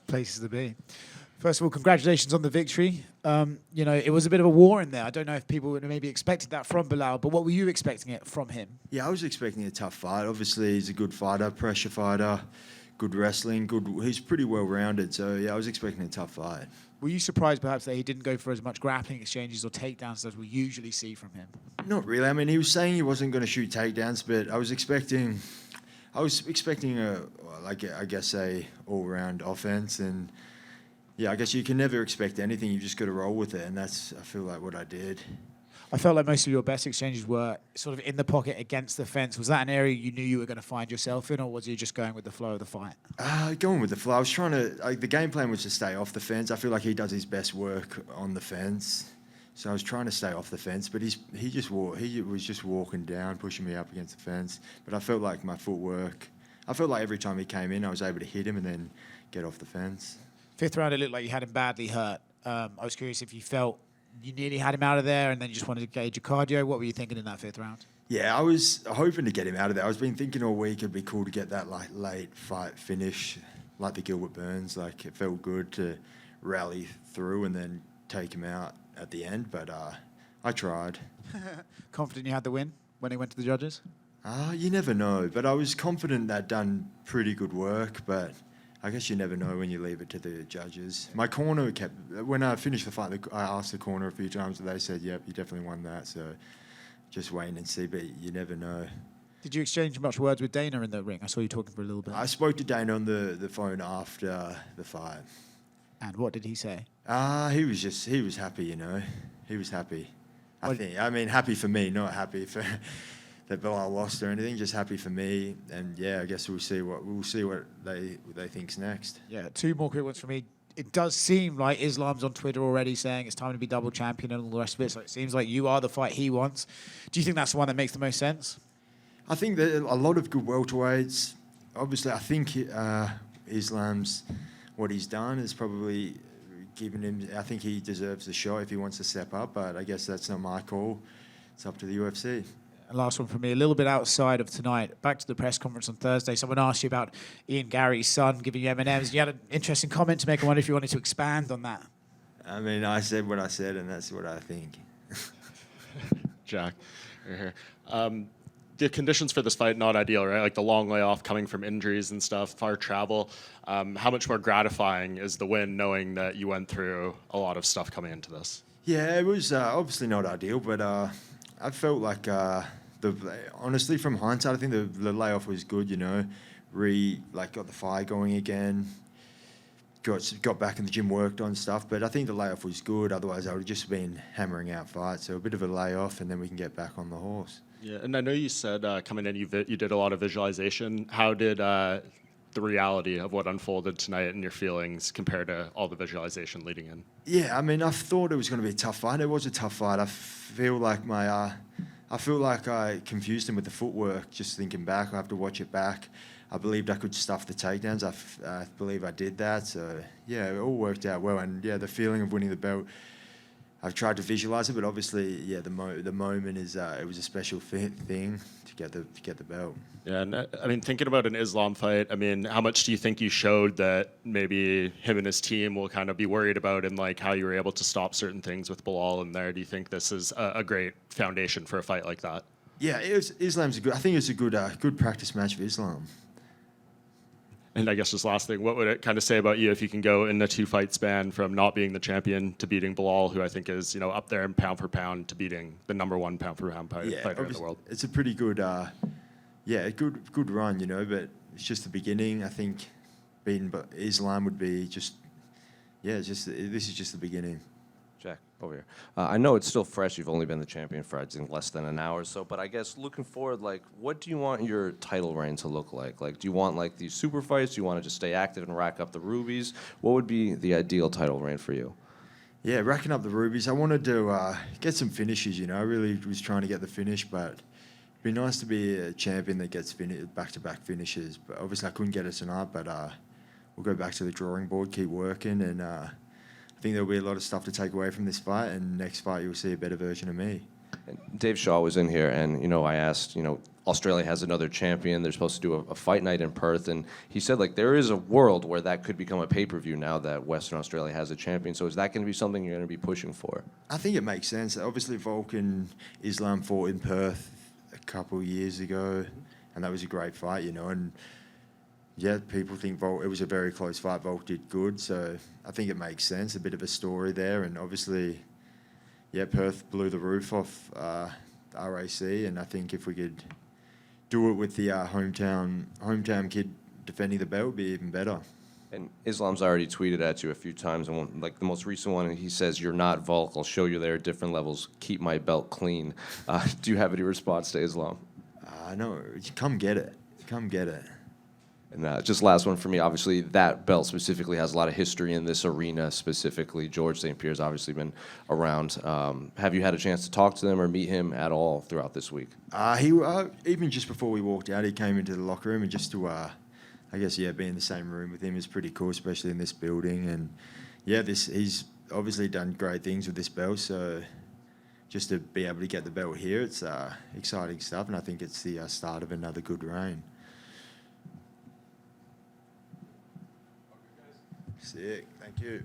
Places to be. First of all, congratulations on the victory. It was a bit of a war in there. I don't know if people would have maybe expected that from Belal, but what were you expecting it from him? Yeah, I was expecting a tough fight. Obviously, he's a good fighter, pressure fighter, good wrestling, he's pretty well-rounded. So, yeah, I was expecting a tough fight. Were you surprised perhaps that he didn't go for as much grappling exchanges or takedowns as we usually see from him? Not really. I mean, he was saying he wasn't going to shoot takedowns, but I was expecting a all-round offense, and yeah, I guess you can never expect anything. You just got to roll with it, and that's, I feel like, what I did. I felt like most of your best exchanges were sort of in the pocket against the fence. Was that an area you knew you were going to find yourself in, or was you just going with the flow of the fight? Going with the flow. I was trying to, the game plan was to stay off the fence. I feel like he does his best work on the fence. So I was trying to stay off the fence, but he was just walking down, pushing me up against the fence. But I felt like my footwork, I felt like every time he came in, I was able to hit him and then get off the fence. Fifth round, it looked like you had him badly hurt. I was curious if you felt you nearly had him out of there and then you just wanted to gauge your cardio. What were you thinking in that fifth round? Yeah, I was hoping to get him out of there. I was been thinking all week it'd be cool to get that like late fight finish, like the Gilbert Burns. Like, it felt good to rally through and then take him out at the end, but I tried. Confident you had the win when he went to the judges? You never know, but I was confident they'd done pretty good work, but I guess you never know when you leave it to the judges. My corner when I finished the fight, I asked the corner a few times and they said, yep, you definitely won that, so just waiting and see, but you never know. Did you exchange much words with Dana in the ring? I saw you talking for a little bit. I spoke to Dana on the phone after the fight. And what did he say? He was happy, you know. He was happy. I mean, happy for me, not happy for that Belal lost or anything. Just happy for me, and yeah, I guess we'll see what they think's next. Yeah, two more quick ones for me. It does seem like Islam's on Twitter already saying it's time to be double champion and all the rest of it. So it seems like you are the fight he wants. Do you think that's the one that makes the most sense? I think that a lot of good welterweights. Obviously, I think Islam's what he's done is probably given him. I think he deserves the shot if he wants to step up. But I guess that's not my call. It's up to the UFC. And last one for me, a little bit outside of tonight. Back to the press conference on Thursday. Someone asked you about Ian Gary's son giving you M&Ms. You had an interesting comment to make. I wonder if you wanted to expand on that. I mean, I said what I said, and that's what I think. Jack, you're here. The conditions for this fight, not ideal, right? Like the long layoff coming from injuries and stuff, far travel. How much more gratifying is the win knowing that you went through a lot of stuff coming into this? Yeah, it was obviously not ideal, but I felt like, honestly, from hindsight, I think the layoff was good, you know. Got the fire going again, got back in the gym, worked on stuff, but I think the layoff was good. Otherwise, I would have just been hammering out fights. So a bit of a layoff, and then we can get back on the horse. Yeah, and I know you said coming in, you did a lot of visualization. How did the reality of what unfolded tonight and your feelings compare to all the visualization leading in? Yeah, I mean, I thought it was going to be a tough fight. It was a tough fight. I feel like I confused him with the footwork. Just thinking back, I have to watch it back. I believed I could stuff the takedowns. I believe I did that. So yeah, it all worked out well. And yeah, the feeling of winning the belt, I've tried to visualize it, but obviously, yeah, the moment is it was a special thing to get the belt. Yeah, and I mean, thinking about an Islam fight, I mean, how much do you think you showed that maybe him and his team will kind of be worried about, and like how you were able to stop certain things with Belal in there? Do you think this is a great foundation for a fight like that? Yeah, Islam's I think it's a good practice match for Islam. And I guess this last thing, what would it kind of say about you if you can go in a 2-fight span from not being the champion to beating Belal, who I think is, you know, up there in pound for pound, to beating the #1 pound for pound fighter in the world? It's a pretty good, good run, you know. But it's just the beginning. I think beating Islam would be this is just the beginning. Jack, over here. I know it's still fresh. You've only been the champion for, I think, less than an hour or so. But I guess looking forward, like, what do you want your title reign to look like? Like, do you want, like, these super fights? Do you want to just stay active and rack up the rubies? What would be the ideal title reign for you? Yeah, racking up the rubies. I wanted to get some finishes, you know. I really was trying to get the finish, but it'd be nice to be a champion that gets back-to-back finishes. But obviously I couldn't get it tonight, but we'll go back to the drawing board, keep working, and I think there'll be a lot of stuff to take away from this fight, and next fight you'll see a better version of me. And Dave Shaw was in here, and I asked, Australia has another champion. They're supposed to do a fight night in Perth, and he said there is a world where that could become a pay-per-view now that Western Australia has a champion. So is that going to be something you're going to be pushing for? I think it makes sense. Obviously, Volk and Islam fought in Perth a couple of years ago, and that was a great fight, and yeah, people think Volk, it was a very close fight. Volk did good, so I think it makes sense. A bit of a story there, and obviously, yeah, Perth blew the roof off RAC, and I think if we could do it with the hometown kid defending the belt, would be even better. And Islam's already tweeted at you a few times, and the most recent one, he says, "You're not Volk. I'll show you there at different levels. Keep my belt clean." Do you have any response to Islam? No, come get it. Come get it. And just last one for me. Obviously, that belt specifically has a lot of history in this arena specifically. George St. Pierre's obviously been around. Have you had a chance to talk to them or meet him at all throughout this week? He even just before we walked out, he came into the locker room, and just to, I guess, be in the same room with him is pretty cool, especially in this building. And yeah, he's obviously done great things with this belt, so just to be able to get the belt here, it's exciting stuff, and I think it's the start of another good reign. Sick. Thank you.